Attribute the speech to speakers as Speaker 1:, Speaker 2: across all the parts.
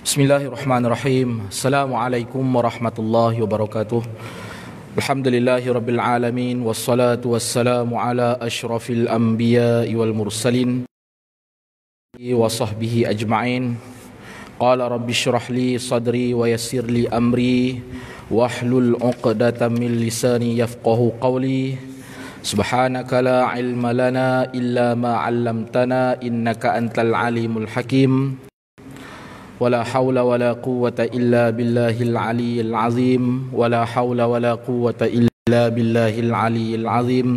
Speaker 1: Bismillahirrahmanirrahim. Assalamualaikum warahmatullahi wabarakatuh. Alhamdulillahi rabbil alamin. Wassalatu wassalamu ala ashrafil anbiya'i wal mursalin wa sahbihi ajma'in. Qala rabbi shrah li sadri wa yassir li amri wahlul 'uqdatam min lisani yafqahu qawli. Subhanaka la ilma lana illa ma 'allamtana innaka antal alimul hakim. ولا حول ولا قوة إلا بالله العلي العظيم ولا حول ولا قوة إلا بالله العلي العظيم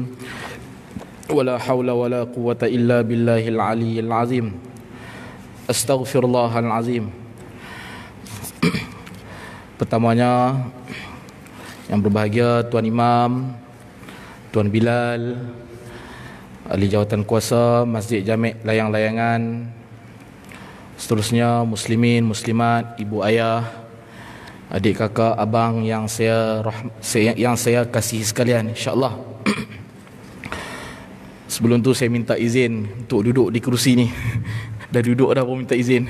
Speaker 1: ولا حول ولا قوة إلا بالله العلي العظيم أستغفر الله العظيم. Pertamanya yang berbahagia Tuan Imam, Tuan Bilal, ahli jawatan kuasa Masjid Jami' Layang-Layangan, seterusnya muslimin, muslimat, ibu ayah, adik kakak, abang yang saya kasihi sekalian, insya-Allah. Sebelum tu saya minta izin untuk duduk di kerusi ni. Dah duduk dah pun minta izin.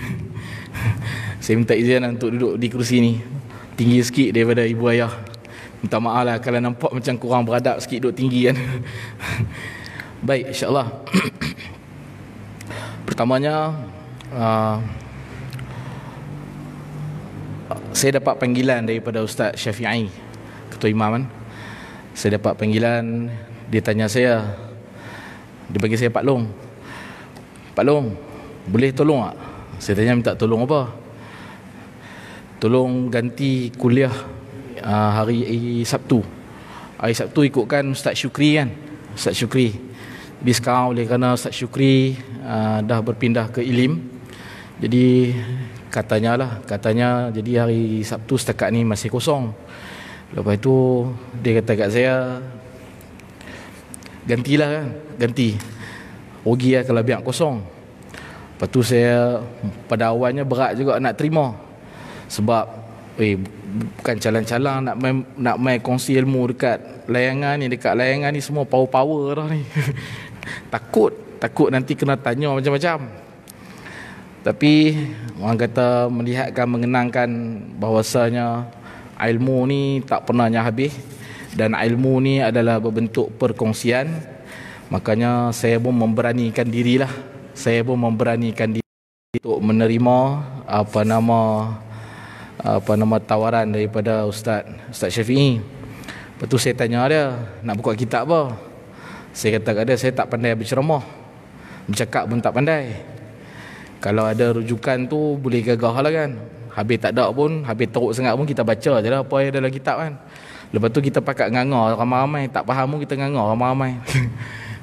Speaker 1: Saya minta izin untuk duduk di kerusi ni. Tinggi sikit daripada ibu ayah. Minta maaf lah kalau nampak macam kurang beradab sikit duduk tinggi kan. Baik, insya-Allah. Pertamanya saya dapat panggilan daripada Ustaz Syafi'i, Ketua Imam kan. Saya dapat panggilan, dia tanya saya, dia bagi saya Pak Long, boleh tolong tak? Saya tanya minta tolong apa? Tolong ganti kuliah hari Sabtu. Hari Sabtu ikutkan Ustaz Syukri kan, Ustaz Syukri. Tapi sekarang oleh kerana Ustaz Syukri dah berpindah ke Ilim, jadi katanya jadi hari Sabtu setakat ni masih kosong. Lepas tu dia kata kat saya, gantilah kan, ganti. Rugi lah kalau biar kosong. Lepas tu saya pada awalnya berat juga nak terima. Sebab bukan calang-calang nak main kongsi ilmu dekat layangan ni, semua power dah ni. Takut nanti kena tanya macam-macam. Tapi orang kata melihatkan, mengenangkan bahawasanya ilmu ni tak pernahnya habis, dan ilmu ni adalah berbentuk perkongsian. Makanya saya pun memberanikan diri untuk menerima apa nama tawaran daripada Ustaz Syafi'i. Lepas tu saya tanya dia, nak buka kitab apa? Saya kata kat dia, saya tak pandai berceramah, bercakap pun tak pandai. Kalau ada rujukan tu boleh gagah lah kan. Habis tak ada pun, habis teruk sangat pun, kita baca je lah apa yang dalam kitab kan. Lepas tu kita pakat nganga ramai-ramai, tak faham pun kita nganga ramai-ramai.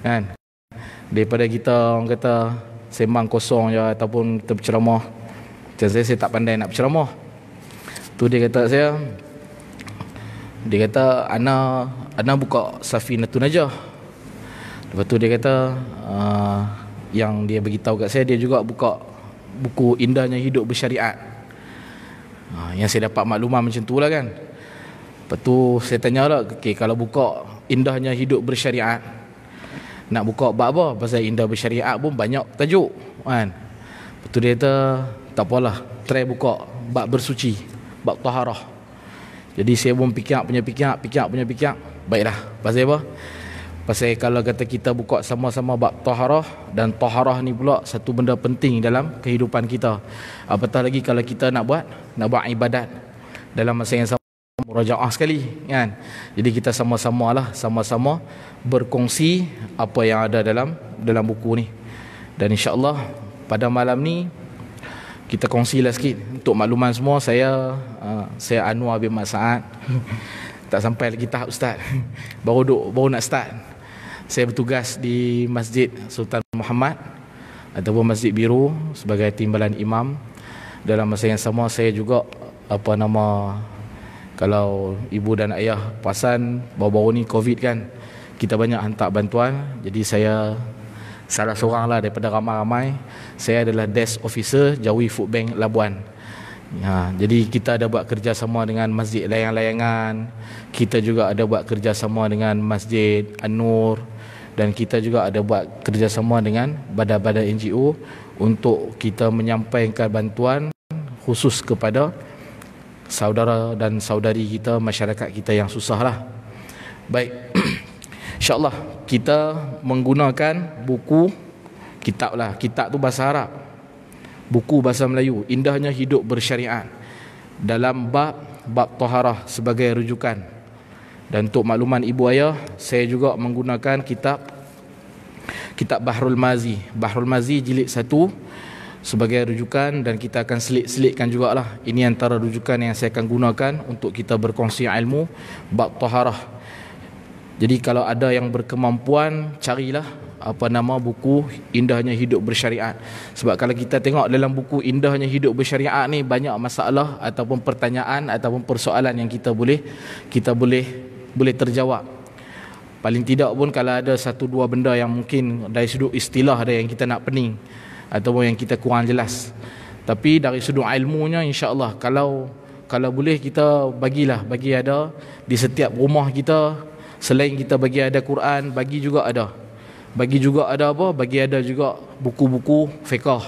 Speaker 1: Kan? Daripada kita orang kata sembang kosong je ataupun kita berceramah. Macam saya tak pandai nak berceramah. Tu dia kata ana buka Safinatun Najah. Lepas tu dia kata yang dia beritahu kat saya, dia juga buka buku Indahnya Hidup Bersyariat. Yang saya dapat makluman macam tu lah kan. Lepas tu saya tanya lah, okay, kalau buka Indahnya Hidup Bersyariat, nak buka bab apa? Pasal Indah Bersyariat pun banyak tajuk kan. Lepas tu dia kata, tak apalah, try buka bab bersuci, bab taharah. Jadi saya pun fikir. Baiklah, pasal apa? Pasal kalau kata kita buka sama-sama bab taharah, dan taharah ni pula satu benda penting dalam kehidupan kita. Apatah lagi kalau kita nak buat ibadat dalam masa yang sama, murajaah sekali kan. Jadi kita sama-sama berkongsi apa yang ada dalam buku ni. Dan insya-Allah pada malam ni kita kongsilah sikit untuk makluman semua. Saya Anwar bin Mat Saad. Tak sampai lagi tahap ustaz. Baru nak start. Saya bertugas di Masjid Sultan Muhammad ataupun Masjid Biru sebagai timbalan imam. Dalam masa yang sama saya juga kalau ibu dan ayah perasan baru-baru ni Covid kan, kita banyak hantar bantuan. Jadi saya salah seorang lah daripada ramai-ramai. Saya adalah desk officer Jawi Food Bank Labuan. Jadi kita ada buat kerjasama dengan Masjid Layang-Layangan. Kita juga ada buat kerjasama dengan Masjid An-Nur. Dan kita juga ada buat kerjasama dengan badan-badan NGO untuk kita menyampaikan bantuan khusus kepada saudara dan saudari kita, masyarakat kita yang susah lah. Baik, InsyaAllah kita menggunakan buku kitab lah. Kitab tu bahasa Arab, buku bahasa Melayu, Indahnya Hidup Bersyariat, dalam bab taharah sebagai rujukan. Dan untuk makluman ibu ayah, saya juga menggunakan kitab Bahrul Mazi, Bahrul Mazi jilid 1 sebagai rujukan, dan kita akan selit-selitkan jugalah. Ini antara rujukan yang saya akan gunakan untuk kita berkongsi ilmu bab taharah. Jadi kalau ada yang berkemampuan, carilah buku Indahnya Hidup Bersyariat. Sebab kalau kita tengok dalam buku Indahnya Hidup Bersyariat ni, banyak masalah ataupun pertanyaan ataupun persoalan yang kita boleh terjawab. Paling tidak pun kalau ada satu dua benda yang mungkin dari sudut istilah ada yang kita nak pening ataupun yang kita kurang jelas, tapi dari sudut ilmunya, insya-Allah kalau boleh kita bagi ada di setiap rumah kita. Selain kita bagi ada Quran, bagi juga ada juga buku-buku fiqh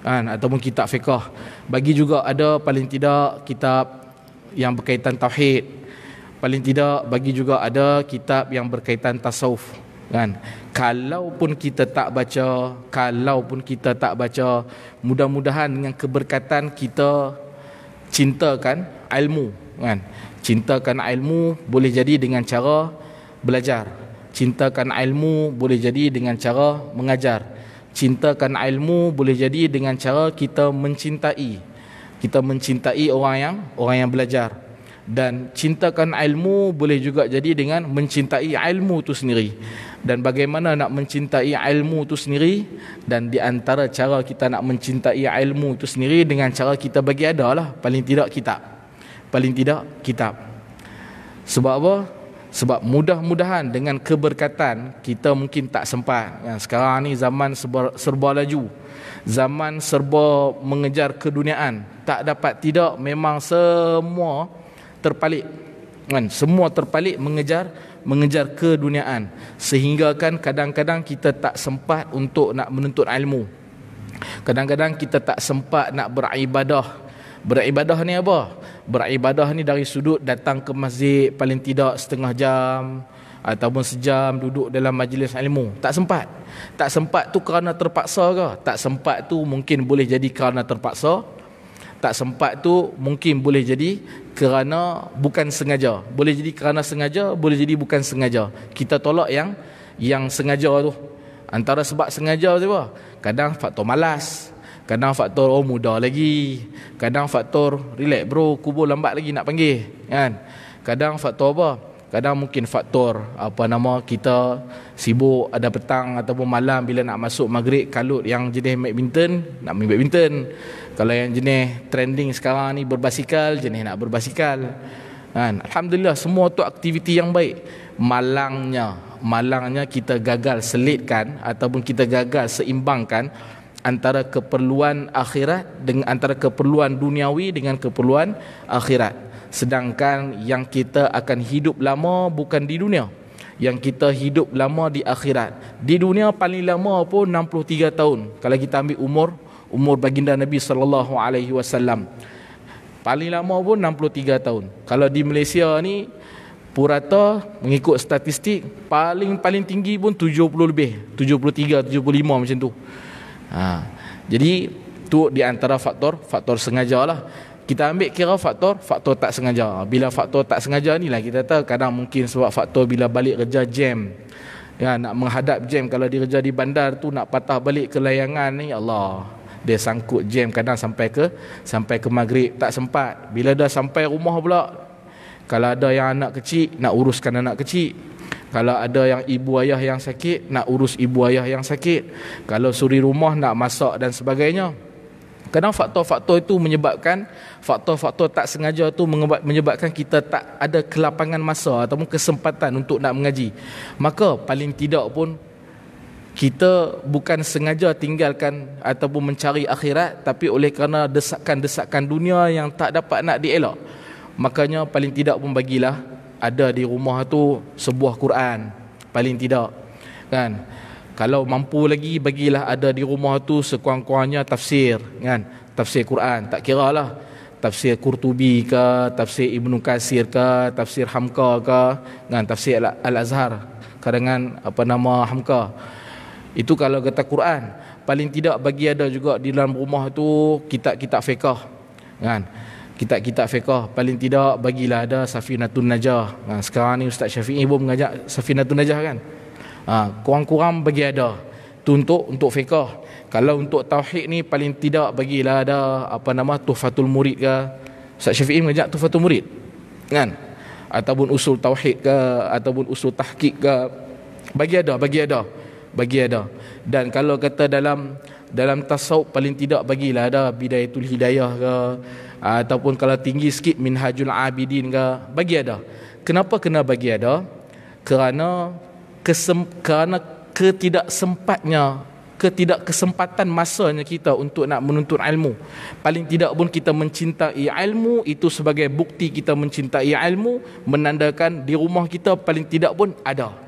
Speaker 1: kan, ataupun kitab fiqh. Bagi juga ada paling tidak kitab yang berkaitan tauhid. Paling tidak bagi juga ada kitab yang berkaitan tasawuf kan. Kalaupun kita tak baca, mudah-mudahan dengan keberkatan kita cintakan ilmu kan. Cintakan ilmu boleh jadi dengan cara belajar. Cintakan ilmu boleh jadi dengan cara mengajar. Cintakan ilmu boleh jadi dengan cara kita mencintai orang yang belajar. Dan cintakan ilmu boleh juga jadi dengan mencintai ilmu itu sendiri. Dan bagaimana nak mencintai ilmu itu sendiri, dan di antara cara kita nak mencintai ilmu itu sendiri dengan cara kita bagi adalah paling tidak kitab. Sebab apa? Sebab mudah-mudahan dengan keberkatan kita mungkin tak sempat. Sekarang ni zaman serba laju, zaman serba mengejar keduniaan. Tak dapat tidak, memang semua terpalit kan, semua terpalit mengejar keduniaan, sehingga kan kadang-kadang kita tak sempat untuk nak menuntut ilmu. Kadang-kadang kita tak sempat nak beribadah. Beribadah ni apa? Beribadah ni dari sudut datang ke masjid paling tidak setengah jam ataupun sejam duduk dalam majlis ilmu. Tak sempat. Tak sempat tu kerana terpaksa ke? Tak sempat tu mungkin boleh jadi kerana terpaksa. Tak sempat tu mungkin boleh jadi kerana bukan sengaja. Boleh jadi kerana sengaja, boleh jadi bukan sengaja. Kita tolak yang sengaja tu. Antara sebab sengaja tu apa? Kadang faktor malas, kadang faktor muda lagi, kadang faktor relax bro, kubur lambat lagi nak panggil kan. Kadang faktor apa? Kadang mungkin faktor kita sibuk ada petang ataupun malam bila nak masuk maghrib, kalut yang jenis badminton nak main badminton. Kalau yang jenis trending sekarang ni berbasikal, jenis nak berbasikal kan. Alhamdulillah semua tu aktiviti yang baik. Malangnya kita gagal selitkan ataupun kita gagal seimbangkan antara keperluan akhirat dengan antara keperluan duniawi dengan keperluan akhirat. Sedangkan yang kita akan hidup lama bukan di dunia, yang kita hidup lama di akhirat. Di dunia paling lama pun 63 tahun. Kalau kita ambil umur baginda Nabi sallallahu alaihi wasallam, paling lama pun 63 tahun. Kalau di Malaysia ni purata mengikut statistik paling tinggi pun 70 lebih, 73, 75 macam tu. Jadi tu di antara faktor sengaja lah. Kita ambil kira faktor tak sengaja. Bila faktor tak sengaja ni lah kita tahu kadang mungkin sebab faktor bila balik kerja jam. Ya, nak menghadap jam. Kalau dia kerja di bandar tu nak patah balik ke layangan ni, Allah, dia sangkut jam kadang sampai ke maghrib, tak sempat. Bila dah sampai rumah pula, kalau ada yang anak kecil nak uruskan anak kecil. Kalau ada yang ibu ayah yang sakit, nak urus ibu ayah yang sakit. Kalau suri rumah nak masak dan sebagainya. Kadang faktor-faktor itu menyebabkan, faktor-faktor tak sengaja itu menyebabkan kita tak ada kelapangan masa ataupun kesempatan untuk nak mengaji. Maka paling tidak pun kita bukan sengaja tinggalkan ataupun mencari akhirat, tapi oleh kerana desakan-desakan dunia yang tak dapat nak dielak. Makanya paling tidak pun bagilah ada di rumah tu sebuah Quran, paling tidak kan. Kalau mampu lagi, bagilah ada di rumah tu sekurang-kurangnya tafsir, kan? Tafsir Quran, tak kira lah tafsir Qurtubi ke, tafsir Ibnu Katsir ke, tafsir Hamka ke, kan? Tafsir Al-Azhar karangan Hamka. Itu kalau kata Quran. Paling tidak bagi ada juga di dalam rumah tu kitab-kitab fiqh, kan? Kitab-kitab fiqh paling tidak bagilah ada Safinatun Najah. Sekarang ni Ustaz Syafi'i pun mengajak Safinatun Najah, kan? Kurang-kurang bagi ada tu untuk fiqh. Kalau untuk tauhid ni paling tidak bagilah ada Tuhfatul Murid ke. Ustaz Syafi'i mengajak Tuhfatul Murid, kan? Ataupun usul tauhid ke, ataupun usul tahqiq ke. Bagi ada. Dan kalau kata dalam tasawuf paling tidak bagilah ada Bidayatul Hidayah ke, ataupun kalau tinggi sikit Minhajul Abidin ke, bagi ada. Kenapa kena bagi ada? Kerana ketidakkesempatan masanya kita untuk nak menuntut ilmu. Paling tidak pun kita mencintai ilmu, itu sebagai bukti kita mencintai ilmu, menandakan di rumah kita paling tidak pun ada.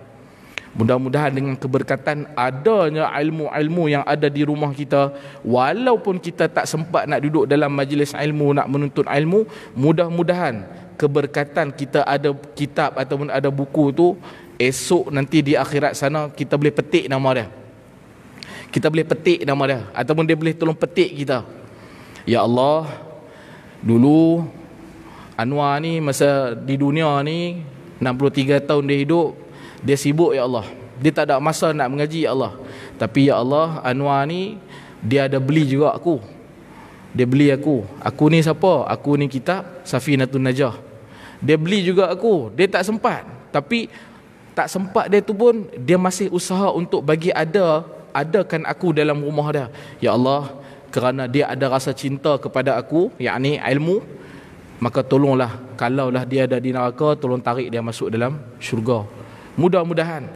Speaker 1: Mudah-mudahan dengan keberkatan adanya ilmu-ilmu yang ada di rumah kita, walaupun kita tak sempat nak duduk dalam majlis ilmu, nak menuntut ilmu, mudah-mudahan keberkatan kita ada kitab ataupun ada buku tu, esok nanti di akhirat sana kita boleh petik nama dia. Ataupun dia boleh tolong petik kita. Ya Allah, dulu Anwar ni masa di dunia ni 63 tahun dia hidup, dia sibuk ya Allah. Dia tak ada masa nak mengaji ya Allah. Tapi ya Allah, Anwar ni dia ada beli juga aku. Dia beli aku. Aku ni siapa? Aku ni kitab Safinatun Najah. Dia beli juga aku. Dia tak sempat. Tapi tak sempat dia tu pun dia masih usaha untuk bagi adakan aku dalam rumah dia. Ya Allah, kerana dia ada rasa cinta kepada aku, yakni ilmu, maka tolonglah, kalaulah dia ada di neraka, tolong tarik dia masuk dalam syurga. Mudah-mudahan.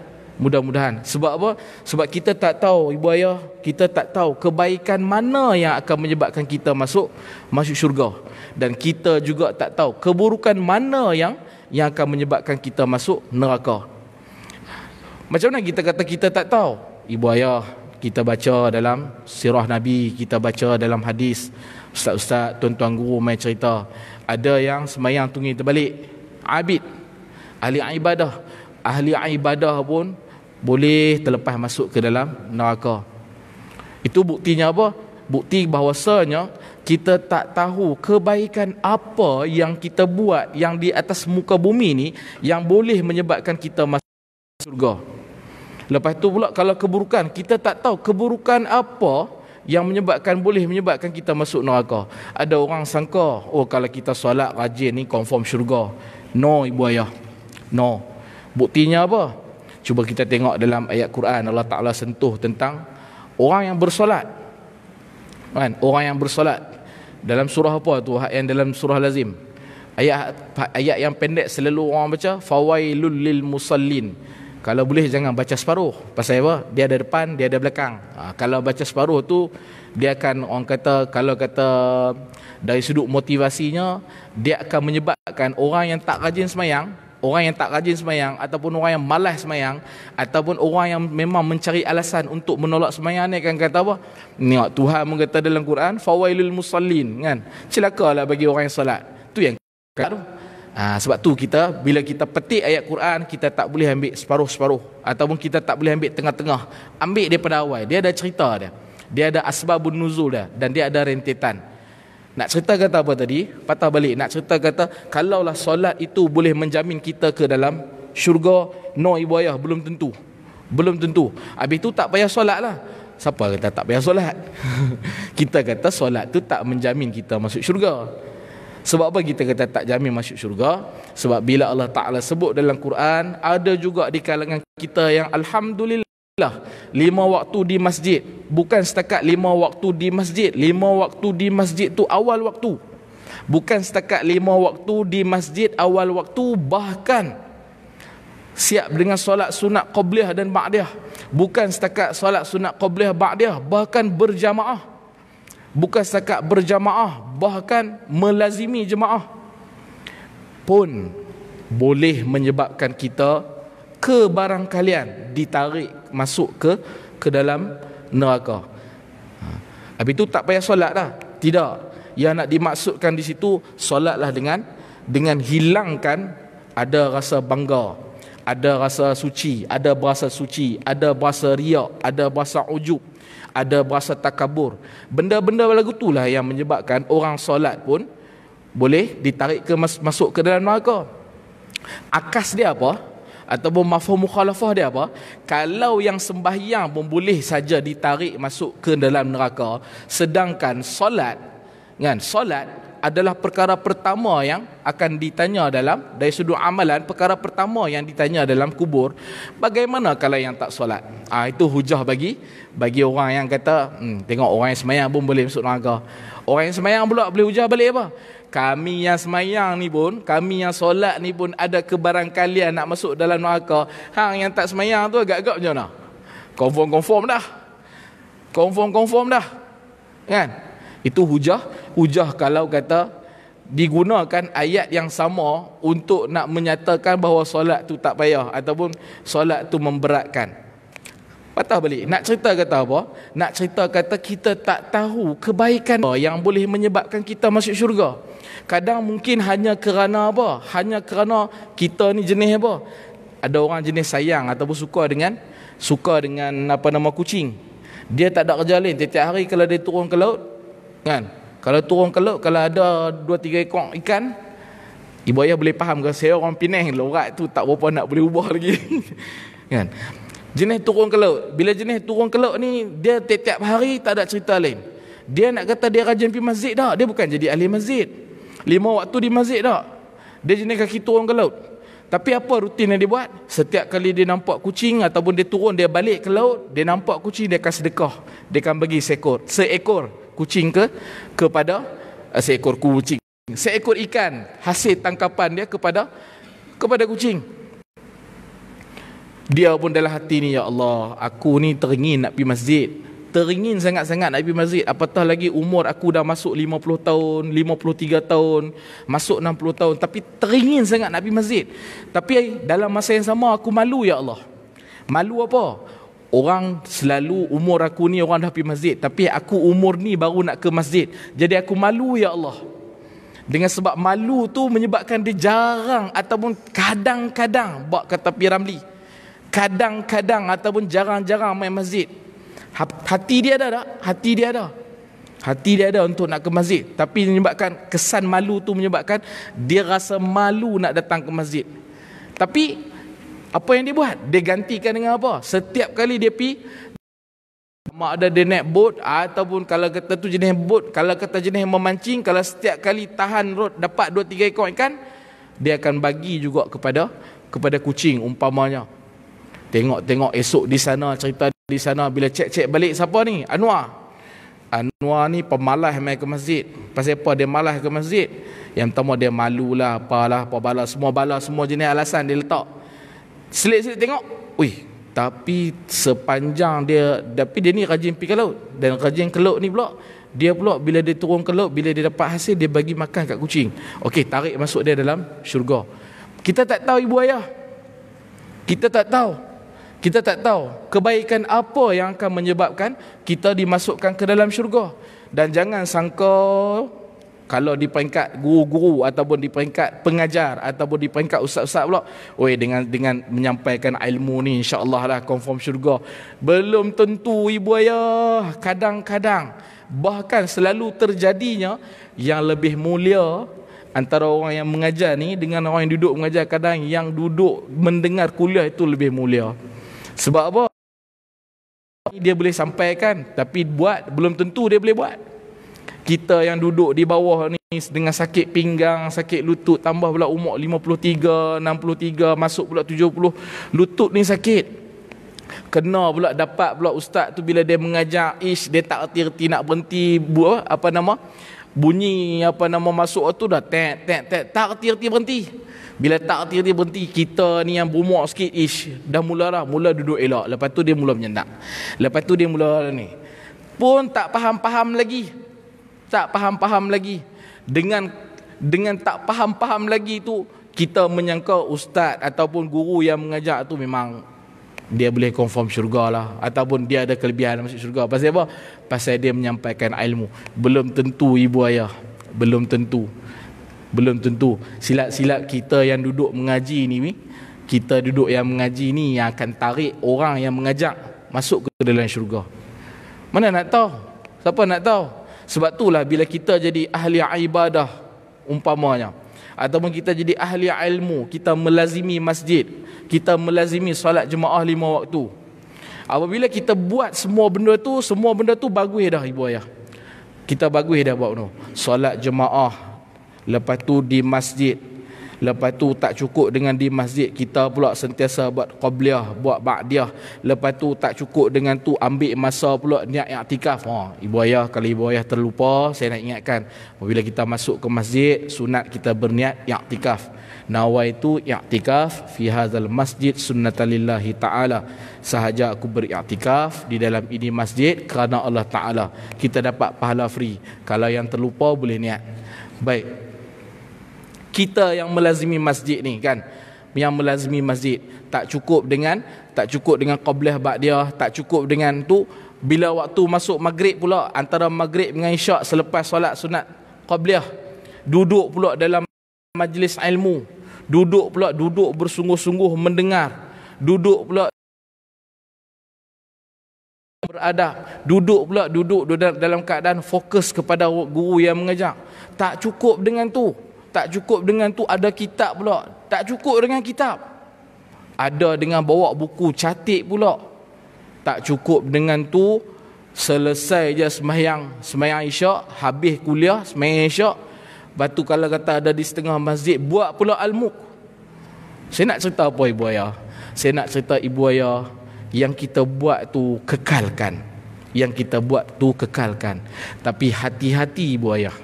Speaker 1: Sebab apa? Sebab kita tak tahu, ibu ayah, kita tak tahu kebaikan mana yang akan menyebabkan kita masuk syurga. Dan kita juga tak tahu keburukan mana yang akan menyebabkan kita masuk neraka. Macam mana kita kata kita tak tahu? Ibu ayah, kita baca dalam sirah Nabi, kita baca dalam hadis, ustaz-ustaz, tuan-tuan guru main cerita, ada yang semayang tungi terbalik, abid, ahli ibadah pun boleh terlepas masuk ke dalam neraka. Itu buktinya apa? Bukti bahawasanya kita tak tahu kebaikan apa yang kita buat yang di atas muka bumi ni yang boleh menyebabkan kita masuk surga. Lepas tu pula kalau keburukan, kita tak tahu keburukan apa yang boleh menyebabkan kita masuk neraka. Ada orang sangka, oh kalau kita solat rajin ni confirm syurga. No ibu ayah, no. Buktinya apa? Cuba kita tengok dalam ayat Quran, Allah Ta'ala sentuh tentang orang yang bersolat, kan? Orang yang bersolat dalam surah apa tu? Yang dalam surah Lazim, ayat yang pendek selalu orang baca, fawailul lil musallin. Kalau boleh jangan baca separuh. Pasal apa? Dia ada depan, dia ada belakang. Kalau baca separuh tu, dia akan, orang kata, kalau kata dari sudut motivasinya, dia akan menyebabkan orang yang tak rajin semayang, ataupun orang yang malas semayang, ataupun orang yang memang mencari alasan untuk menolak semayang ni akan kata apa? Ni Tuhan mengata dalam Quran, fawailul musallin, kan? Celakalah bagi orang yang solat. Tu yang kata. Sebab tu kita, bila kita petik ayat Quran, kita tak boleh ambil separuh-separuh, ataupun kita tak boleh ambil tengah-tengah. Ambil daripada awal. Dia ada cerita dia. Dia ada asbabun nuzul dia, dan dia ada rentetan. Nak cerita kata apa tadi? Patah balik. Nak cerita kata, kalaulah solat itu boleh menjamin kita ke dalam syurga, no ibu ayah, belum tentu. Habis tu tak payah solat lah. Siapa kata tak payah solat? Kita kata solat tu tak menjamin kita masuk syurga. Sebab apa kita kata tak jamin masuk syurga? Sebab bila Allah Ta'ala sebut dalam Quran, ada juga di kalangan kita yang alhamdulillah 5 waktu di masjid. Bukan setakat 5 waktu di masjid. 5 waktu di masjid tu awal waktu. Bukan setakat 5 waktu di masjid awal waktu, bahkan siap dengan solat sunat qabliyah dan ba'diyah. Bukan setakat solat sunat qabliyah ba'diyah, bahkan berjamaah. Bukan setakat berjamaah, bahkan melazimi jemaah pun boleh menyebabkan kita kebarangkalian ditarik masuk ke dalam neraka. Habis itu tak payah solat dah. Tidak. Yang nak dimaksudkan di situ, solatlah dengan hilangkan ada rasa bangga, ada rasa suci, ada berasa suci, ada berasa riak, ada berasa ujub, ada berasa takabur. Benda-benda lagu itulah yang menyebabkan orang solat pun boleh ditarik masuk ke dalam neraka. Akas dia apa? Ataupun mafhum mukhalafah dia apa? Kalau yang sembahyang pun boleh saja ditarik masuk ke dalam neraka, sedangkan solat, kan, solat adalah perkara pertama yang akan ditanya dari sudut amalan, perkara pertama yang ditanya dalam kubur. Bagaimana kalau yang tak solat? Itu hujah bagi orang yang kata tengok orang yang sembahyang pun boleh masuk neraka. Orang yang sembahyang pula boleh hujah balik apa? Kami yang sembahyang ni pun, kami yang solat ni pun ada kebarangkalian nak masuk dalam neraka. Hang yang tak sembahyang tu agak-agak macam mana? Confirm dah. Confirm dah. Kan? Itu hujah kalau kata digunakan ayat yang sama untuk nak menyatakan bahawa solat tu tak payah ataupun solat tu memberatkan. Patah balik. Nak cerita kata apa? Nak cerita kata kita tak tahu kebaikan yang boleh menyebabkan kita masuk syurga. Kadang mungkin hanya kerana apa? Hanya kerana kita ni jenis apa? Ada orang jenis sayang ataupun suka dengan kucing. Dia tak ada kerja lain. Setiap hari kalau dia turun ke laut, kan? Kalau turun ke laut, kalau ada 2-3 ekor ikan, ibu ayah boleh faham ke saya orang Penang, lorat tu tak berapa nak boleh ubah lagi. Kan? Jenis turun ke laut. Bila jenis turun ke laut ni, dia setiap hari tak ada cerita lain. Dia nak kata dia rajin pergi masjid dah. Dia bukan jadi ahli masjid. 5 waktu di masjid dah. Dia jenis kaki turun ke laut. Tapi apa rutin yang dia buat? Setiap kali dia nampak kucing ataupun dia turun, dia balik ke laut, dia nampak kucing, dia akan sedekah. Dia akan bagi seekor kucing kepada seekor kucing. Seekor ikan hasil tangkapan dia kepada kucing. Dia pun dalam hati ni, ya Allah, aku ni teringin nak pergi masjid. Teringin sangat-sangat nak pergi masjid. Apatah lagi umur aku dah masuk 50 tahun, 53 tahun, masuk 60 tahun. Tapi teringin sangat nak pergi masjid. Tapi dalam masa yang sama aku malu, ya Allah. Malu apa? Orang selalu umur aku ni orang dah pergi masjid. Tapi aku umur ni baru nak ke masjid. Jadi aku malu, ya Allah. Dengan sebab malu tu menyebabkan dia jarang ataupun kadang-kadang, buat kata P. Ramli, kadang-kadang ataupun jarang-jarang main masjid. Hati dia ada tak? Hati dia ada untuk nak ke masjid. Tapi menyebabkan kesan malu tu menyebabkan dia rasa malu nak datang ke masjid. Tapi apa yang dia buat? Dia gantikan dengan apa? Setiap kali dia pergi, mak ada dia naik bot, ataupun kalau kata tu jenis bot, kalau kata jenis memancing, kalau setiap kali tahan rod dapat 2-3 ekor ikan, dia akan bagi juga kepada kucing umpamanya. Tengok esok di sana, cerita di sana, bila cek balik siapa ni? Anwar ni pemalas main ke masjid. Pasal apa dia malas ke masjid? Yang pertama dia malulah, apa bala, semua jenis alasan dia letak. Selit-selit tengok, tapi sepanjang tapi dia ni rajin pergi ke laut. Dan rajin ke laut ni pula, dia pula bila dia turun ke laut, bila dia dapat hasil, dia bagi makan kat kucing. Okey, tarik masuk dia dalam syurga. Kita tak tahu, ibu ayah. Kita tak tahu kebaikan apa yang akan menyebabkan kita dimasukkan ke dalam syurga. Dan jangan sangka kalau di peringkat guru-guru ataupun di peringkat pengajar ataupun di peringkat ustaz-ustaz pula, dengan menyampaikan ilmu ni insya-Allah lah confirm syurga. Belum tentu, ibu ayah. Kadang-kadang bahkan selalu terjadinya yang lebih mulia antara orang yang mengajar ni dengan orang yang duduk mengajar. Kadang yang duduk mendengar kuliah itu lebih mulia. Sebab apa? Dia boleh sampaikan, tapi buat belum tentu dia boleh buat. Kita yang duduk di bawah ni dengan sakit pinggang, sakit lutut, tambah pula umur 53, 63, masuk pula 70, lutut ni sakit. Kena pula dapat pula ustaz tu bila dia mengajar dia tak erti-erti nak berhenti bunyi masuk tu dah tak erti-erti berhenti. Bila tak erti-erti berhenti, kita ni yang berumur sikit dah mula duduk elok. Lepas tu dia mula menyendak. Lepas tu dia mula ni. Pun tak faham-faham lagi. Dengan tak faham-faham lagi tu, kita menyangka ustaz ataupun guru yang mengajar tu memang dia boleh confirm syurga lah, ataupun dia ada kelebihan masuk syurga. Pasal apa? Pasal dia menyampaikan ilmu. Belum tentu ibu ayah, belum tentu. Silap-silap kita yang duduk mengaji ni, kita duduk yang mengaji ni yang akan tarik orang yang mengajak masuk ke dalam syurga. Mana nak tahu? Siapa nak tahu? Sebab itulah bila kita jadi ahli ibadah umpamanya, ataupun kita jadi ahli ilmu, kita melazimi masjid, kita melazimi solat jemaah 5 waktu. Apabila kita buat semua benda tu bagus dah ibu ayah. Kita bagus dah buat tu. Solat jemaah, lepas tu di masjid, lepas tu tak cukup dengan di masjid, kita pula sentiasa buat qabliyah, buat ba'diyah. Lepas tu tak cukup dengan tu, ambil masa pula niat i'tikaf. Ibu ayah, kalau ibu ayah terlupa, saya nak ingatkan, apabila kita masuk ke masjid, sunat kita berniat i'tikaf. Nawaitu i'tikaf fi hadzal masjid sunnatalillahi ta'ala. Sahaja aku beriktikaf di dalam ini masjid kerana Allah Ta'ala. Kita dapat pahala free. Kalau yang terlupa boleh niat. Baik, kita yang melazimi masjid ni kan, yang melazimi masjid, tak cukup dengan qabliyah ba'diyah, tak cukup dengan tu. Bila waktu masuk maghrib pula, antara maghrib dengan isyak, selepas solat sunat qabliyah, duduk pula dalam majlis ilmu, duduk bersungguh-sungguh mendengar, duduk pula beradab, duduk dalam keadaan fokus kepada guru yang mengajar. Tak cukup dengan tu, ada kitab pula. Tak cukup dengan kitab, ada dengan bawa buku catik pula. Tak cukup dengan tu, selesai je sembahyang isyak, habis kuliah sembahyang isyak, batu kalau kata ada di setengah masjid, buat pula al-muq. Saya nak cerita apa ibu ayah? Saya nak cerita ibu ayah, yang kita buat tu kekalkan. Tapi hati-hati ibu ayah.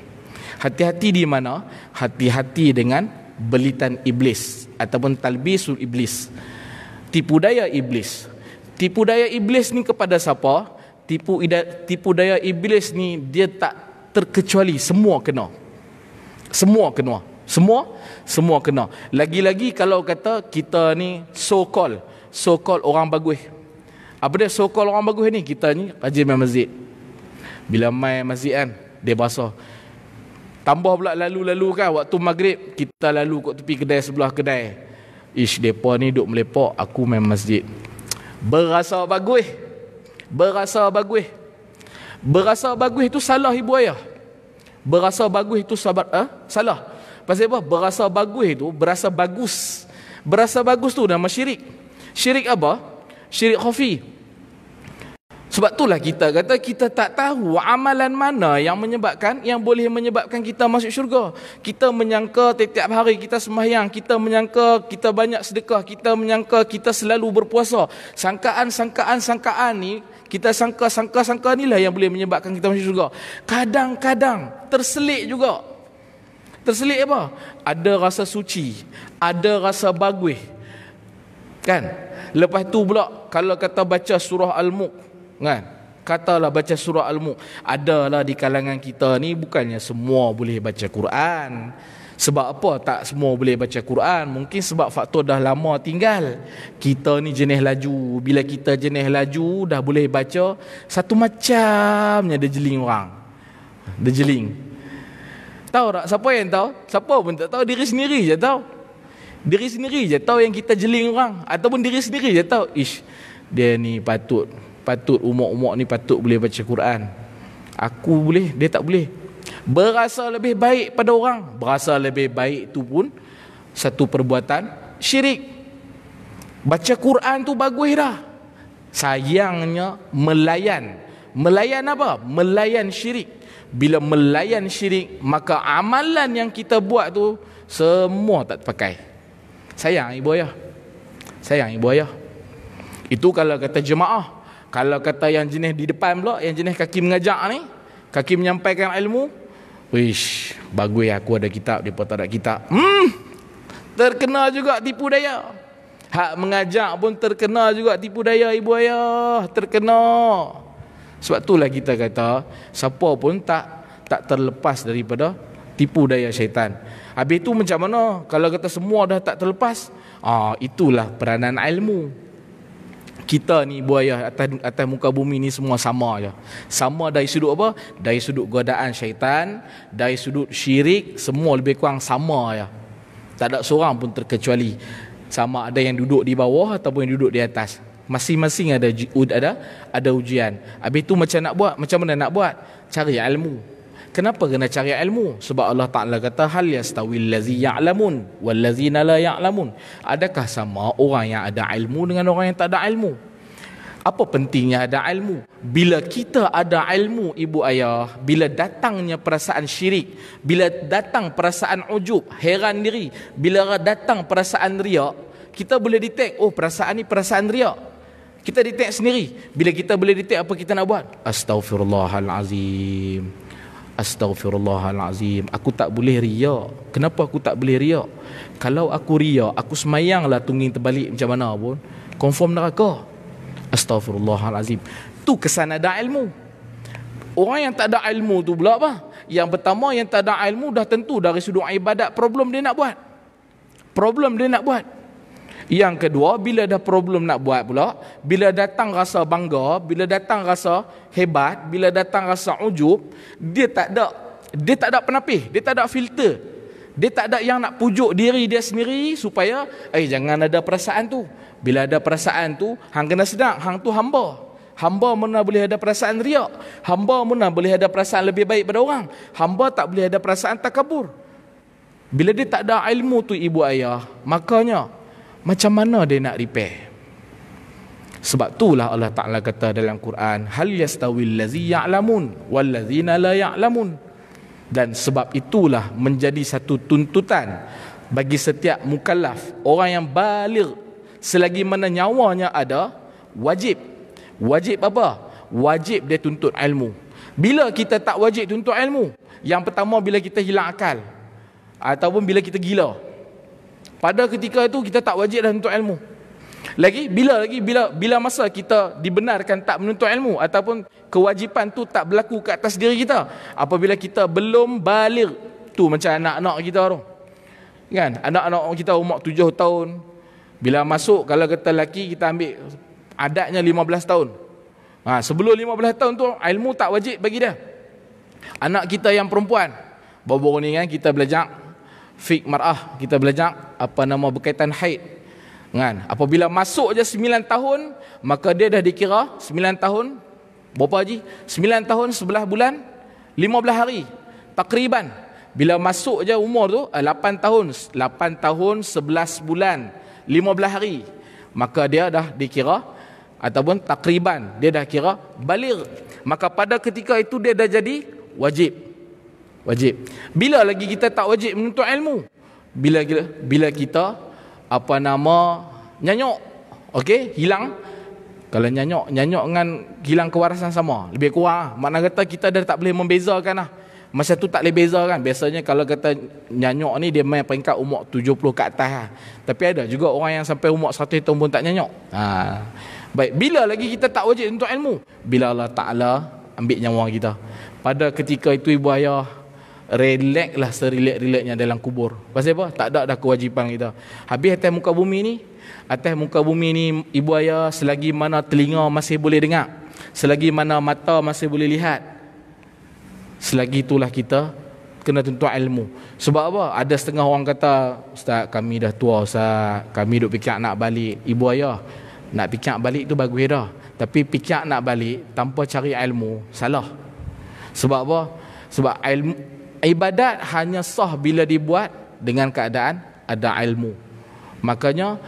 Speaker 1: Hati-hati di mana? Hati-hati dengan belitan iblis ataupun talbisul iblis. Tipu daya iblis. Tipu daya iblis ni kepada siapa? Tipu daya iblis ni dia tak terkecuali, semua kena. Semua kena. Lagi-lagi kalau kata kita ni so call orang bagus. Apa dia so call orang bagus ni? Kita ni rajin main masjid. Bila main masjid kan, dia berasa. Tambah pula lalu kan, waktu maghrib kita lalu kat tepi kedai sebelah kedai. Depa ni duk melepak, aku main masjid. Berasa bagus itu salah ibu ayah. Berasa bagus itu salah. Pasal apa? Berasa bagus itu, berasa bagus tu nama syirik. Syirik apa? Syirik khafi. Sebab itulah kita kata kita tak tahu amalan mana yang boleh menyebabkan kita masuk syurga. Kita menyangka setiap hari kita sembahyang, kita menyangka kita banyak sedekah, kita menyangka kita selalu berpuasa. Sangkaan ni, kita sangka inilah yang boleh menyebabkan kita masuk syurga. Kadang-kadang terselit juga. Terselit apa? Ada rasa suci, ada rasa bagus. Kan? Lepas tu pula kalau kata baca surah Al-Muq, kan? Katalah baca surah Al-Muq. Adalah di kalangan kita ni bukannya semua boleh baca Quran. Sebab apa tak semua boleh baca Quran? Mungkin sebab faktor dah lama tinggal. Kita ni jenis laju. Bila kita jenis laju dah boleh baca, satu macamnya dia jeling orang. Dia jeling. Tahu tak siapa yang tahu? Siapa pun tak tahu, diri sendiri je tahu. Diri sendiri je tahu yang kita jeling orang, ataupun diri sendiri je tahu, dia ni patut umur-umur ni patut boleh baca Quran. Aku boleh, dia tak boleh. Berasa lebih baik pada orang. Berasa lebih baik tu pun satu perbuatan syirik. Baca Quran tu bagus dah. Sayangnya melayan apa? Melayan syirik. Bila melayan syirik, maka amalan yang kita buat tu semua tak terpakai. Sayang ibu ayah. Itu kalau kata jemaah. Kalau kata yang jenis di depan pula, yang jenis kaki mengajak ni, kaki menyampaikan ilmu, bagus aku ada kitab, dia pun tak ada kitab. Terkena juga tipu daya. Hak mengajak pun terkena juga tipu daya ibu ayah, terkena. Sebab itulah kita kata siapa pun tak terlepas daripada tipu daya syaitan. Habis itu macam mana kalau kata semua dah tak terlepas? Itulah peranan ilmu. Kita ni buaya atas muka bumi ni semua sama je. Sama dari sudut apa? Dari sudut godaan syaitan, dari sudut syirik, semua lebih kurang sama je. Tak ada seorang pun terkecuali. Sama ada yang duduk di bawah ataupun yang duduk di atas. Masing-masing ada ujian. Habis tu macam mana nak buat? Cari ilmu. Kenapa kena cari ilmu? Sebab Allah Ta'ala kata, hal yastawil ladzi ya'lamun wal ladzina la ya'lamun. Adakah sama orang yang ada ilmu dengan orang yang tak ada ilmu? Apa pentingnya ada ilmu? Bila kita ada ilmu, ibu ayah, bila datangnya perasaan syirik, bila datang perasaan ujub, heran diri, bila datang perasaan riak, kita boleh detect, oh perasaan ni perasaan riak. Kita detect sendiri. Bila kita boleh detect, apa kita nak buat? Astaghfirullahalazim. Astaghfirullahalazim. Aku tak boleh riak. Kenapa aku tak boleh riak? Kalau aku riak, aku semayanglah tungging terbalik macam mana pun, confirm neraka. Astaghfirullahalazim. Tu kesan ada ilmu. Orang yang tak ada ilmu tu pula apa? Yang pertama, yang tak ada ilmu dah tentu dari sudut ibadat problem dia nak buat. Problem dia nak buat. Yang kedua, bila dah problem nak buat pula, bila datang rasa bangga, bila datang rasa hebat, bila datang rasa ujub, dia tak ada penapih, dia tak ada filter. Dia tak ada yang nak pujuk diri dia sendiri supaya jangan ada perasaan tu. Bila ada perasaan tu, hang kena sedar, hang tu hamba. Hamba mana boleh ada perasaan riak. Hamba mana boleh ada perasaan lebih baik pada orang. Hamba tak boleh ada perasaan takabur. Bila dia tak ada ilmu tu ibu ayah, makanya macam mana dia nak repair? Sebab itulah Allah Ta'ala kata dalam Quran, hal yastawil ladzi ya'lamun wal ladzina la ya'lamun. Dan sebab itulah menjadi satu tuntutan bagi setiap mukallaf, orang yang baligh, selagi mana nyawanya ada, wajib apa? Wajib dia tuntut ilmu. Bila kita tak wajib tuntut ilmu? Yang pertama, bila kita hilang akal ataupun bila kita gila. Pada ketika itu kita tak wajib dah menuntut ilmu. Bila masa kita dibenarkan tak menuntut ilmu ataupun kewajipan tu tak berlaku ke atas diri kita, apabila kita belum baligh. Tu macam anak-anak kita tu. Kan? Anak-anak kita umur 7 tahun. Bila masuk, kalau kata lelaki, kita ambil adatnya 15 tahun. Sebelum 15 tahun tu ilmu tak wajib bagi dia. Anak kita yang perempuan, baru-baru ni kan kita belajar fiqh mar'ah, kita belajar berkaitan haid kan. Apabila masuk je 9 tahun, maka dia dah dikira 9 tahun berapa haji? 9 tahun 11 bulan 15 hari takriban. Bila masuk je umur tu 8 tahun 11 bulan 15 hari, maka dia dah dikira ataupun takriban dia dah kira baligh. Maka pada ketika itu dia dah jadi wajib. Bila lagi kita tak wajib menuntut ilmu? Bila kita nyanyok. Okey, hilang. Kalau nyanyok dengan hilang kewarasan sama, lebih kurang. Makna kata kita dah tak boleh membezakan lah. Masa tu tak boleh beza kan. Biasanya kalau kata nyanyok ni dia main peringkat umur 70 ke atas lah. Tapi ada juga orang yang sampai umur 100 tahun pun tak nyanyok. Baik, bila lagi kita tak wajib untuk ilmu? Bila Allah Ta'ala ambil nyawa kita. Pada ketika itu ibu ayah, relax lah serilek-relaxnya dalam kubur. Pasal apa? Tak ada dah kewajipan kita. Habis atas muka bumi ni ibu ayah, selagi mana telinga masih boleh dengar, selagi mana mata masih boleh lihat, selagi itulah kita kena tuntut ilmu. Sebab apa? Ada setengah orang kata, Ustaz, kami dah tua Ustaz, kami duk fikir nak balik. Ibu ayah, nak fikir balik tu bagus dah, tapi fikir nak balik tanpa cari ilmu, salah. Sebab apa? Sebab ilmu, ibadat hanya sah bila dibuat dengan keadaan ada ilmu. Makanya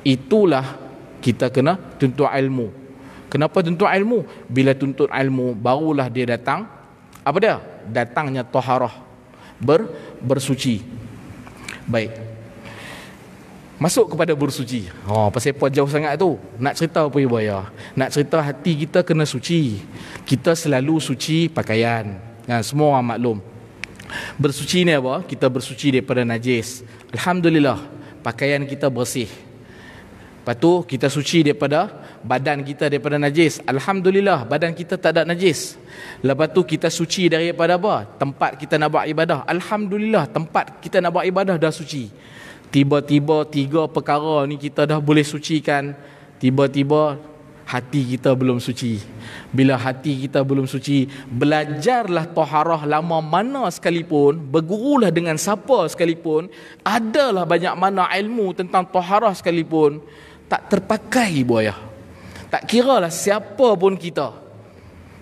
Speaker 1: itulah kita kena tuntut ilmu. Kenapa tuntut ilmu? Bila tuntut ilmu, barulah dia datang datangnya taharah, bersuci. Baik, masuk kepada bersuci. Pasal apa jauh sangat tu? Nak cerita apa ibu ayah? Nak cerita hati kita kena suci. Kita selalu suci pakaian. Semua orang maklum. Bersuci ni apa? Kita bersuci daripada najis. Alhamdulillah, pakaian kita bersih. Lepas tu kita suci daripada badan kita daripada najis. Alhamdulillah, badan kita tak ada najis. Lepas tu kita suci daripada apa? Tempat kita nak buat ibadah. Alhamdulillah, tempat kita nak buat ibadah dah suci. Tiba-tiba 3 perkara ni kita dah boleh sucikan. Tiba-tiba hati kita belum suci. Bila hati kita belum suci, belajarlah taharah lama mana sekalipun, bergurulah dengan siapa sekalipun, adalah banyak mana ilmu tentang taharah sekalipun, tak terpakai ibu ayah. Tak kiralah siapa pun kita,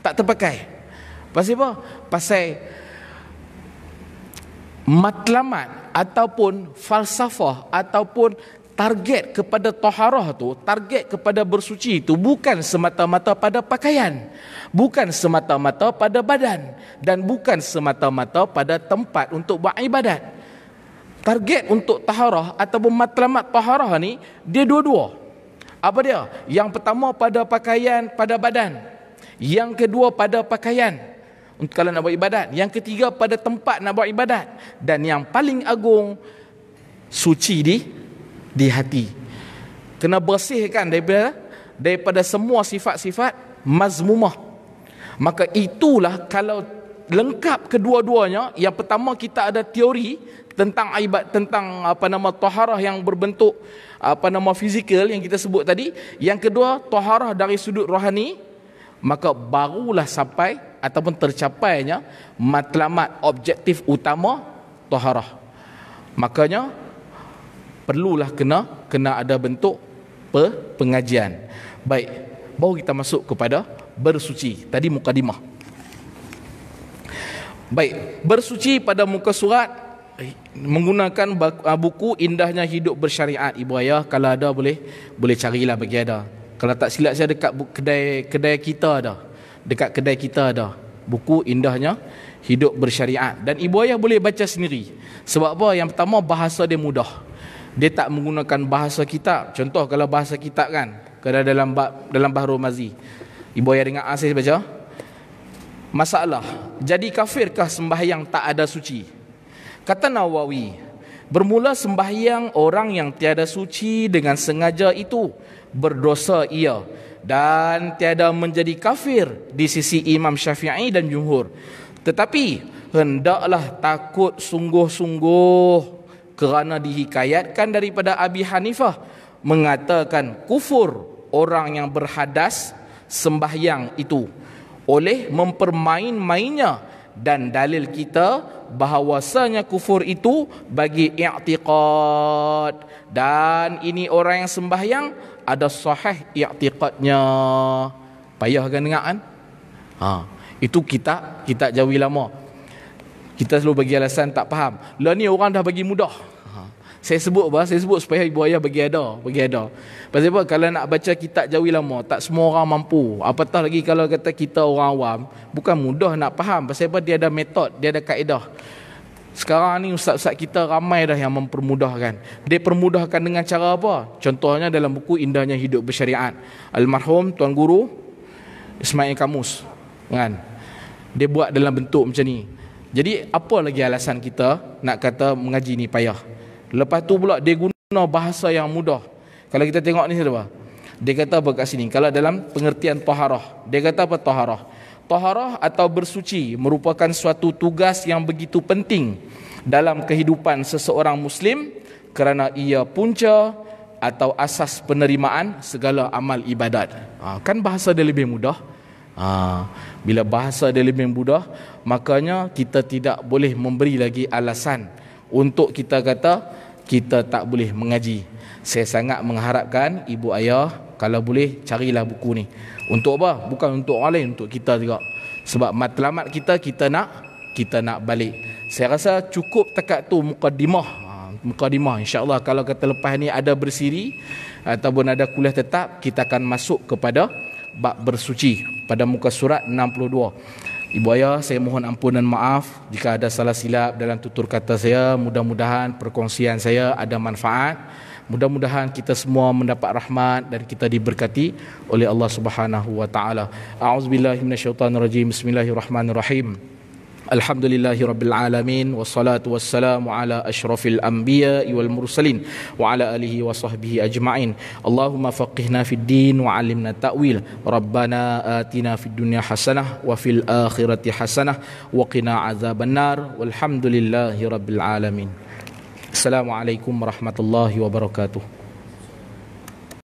Speaker 1: tak terpakai. Pasal apa? Pasal matlamat ataupun falsafah ataupun target kepada taharah tu, target kepada bersuci itu bukan semata-mata pada pakaian, bukan semata-mata pada badan, dan bukan semata-mata pada tempat untuk beribadat. Target untuk taharah ataupun matlamat taharah ni dia dua-dua. Apa dia? Yang pertama pada pakaian, pada badan. Yang kedua pada pakaian untuk kalau nak buat ibadat. Yang ketiga pada tempat nak buat ibadat. Dan yang paling agung, suci di hati. Kena bersihkan daripada semua sifat-sifat mazmumah. Maka itulah kalau lengkap kedua-duanya. Yang pertama kita ada teori tentang tentang taharah yang berbentuk fizikal yang kita sebut tadi. Yang kedua taharah dari sudut rohani. Maka barulah sampai ataupun tercapainya matlamat objektif utama taharah. Makanya perlulah kena ada bentuk pengajian. Baik, baru kita masuk kepada bersuci. Tadi mukadimah. Baik, bersuci pada muka surat menggunakan buku Indahnya Hidup Bersyariat. Ibu ayah kalau ada boleh carilah bagi ada. Kalau tak silap saya dekat kedai kita ada. Dekat kedai kita ada buku Indahnya Hidup Bersyariat. Dan ibu ayah boleh baca sendiri. Sebab apa? Yang pertama bahasa dia mudah. Dia tak menggunakan bahasa kitab. Contoh kalau bahasa kitab kan, kalau dalam Bahrul Mazi, ibu ayah dengar saya baca. Masalah, jadi kafirkah sembahyang tak ada suci? Kata Nawawi, bermula sembahyang orang yang tiada suci dengan sengaja itu berdosa ia dan tiada menjadi kafir di sisi Imam Syafi'i dan jumhur. Tetapi hendaklah takut sungguh-sungguh, kerana dihikayatkan daripada Abi Hanifah mengatakan kufur orang yang berhadas sembahyang itu oleh mempermain-mainnya, dan dalil kita bahawasanya kufur itu bagi i'tiqad, dan ini orang yang sembahyang ada sahih i'tiqadnya. Payah kan dengar kan? Itu kita jauhi lama. Kita selalu bagi alasan tak faham. Lah ni orang dah bagi mudah. Saya sebut apa? Saya sebut supaya ibu ayah bagi ada. Pasal apa? Kalau nak baca kitab jauhi lama, tak semua orang mampu. Apatah lagi kalau kata kita orang awam, bukan mudah nak faham. Pasal apa? Dia ada metod, dia ada kaedah. Sekarang ni ustaz-ustaz kita ramai dah yang mempermudahkan. Dia permudahkan dengan cara apa? Contohnya dalam buku Indahnya Hidup Bersyariat, almarhum Tuan Guru Ismail Kamus kan? Dia buat dalam bentuk macam ni. Jadi apa lagi alasan kita nak kata mengaji ni payah? Lepas tu pula dia guna bahasa yang mudah. Kalau kita tengok ni apa? Dia kata apa kat sini? Kalau dalam pengertian taharah, dia kata apa taharah? Taharah atau bersuci merupakan suatu tugas yang begitu penting dalam kehidupan seseorang Muslim kerana ia punca atau asas penerimaan segala amal ibadat. Kan bahasa dia lebih mudah. Bila bahasa dia lebih mudah, makanya kita tidak boleh memberi lagi alasan untuk kita kata kita tak boleh mengaji. Saya sangat mengharapkan ibu ayah kalau boleh carilah buku ni. Untuk apa? Bukan untuk orang lain, untuk kita juga. Sebab matlamat kita nak balik. Saya rasa cukup dekat tu mukadimah. InsyaAllah kalau kata lepas ni ada bersiri ataupun ada kuliah tetap, kita akan masuk kepada bab bersuci pada muka surat 62. Ibu ayah, saya mohon ampun dan maaf jika ada salah silap dalam tutur kata saya. Mudah-mudahan perkongsian saya ada manfaat. Mudah-mudahan kita semua mendapat rahmat dan kita diberkati oleh Allah Subhanahu wa taala. A'udzubillahi minasyaitonirrajim. Bismillahirrahmanirrahim. Alhamdulillahirabbil alamin wassalatu wassalamu ala asyrafil anbiya'i wal mursalin wa ala alihi wa sahbihi ajma'in. Allahumma faqihna fid din wa 'allimna ta'wil. Rabbana atina fid dunya hasanah wa fil akhirati hasanah wa qina azabannar. Walhamdulillahirabbil alamin. Assalamualaikum warahmatullahi wabarakatuh.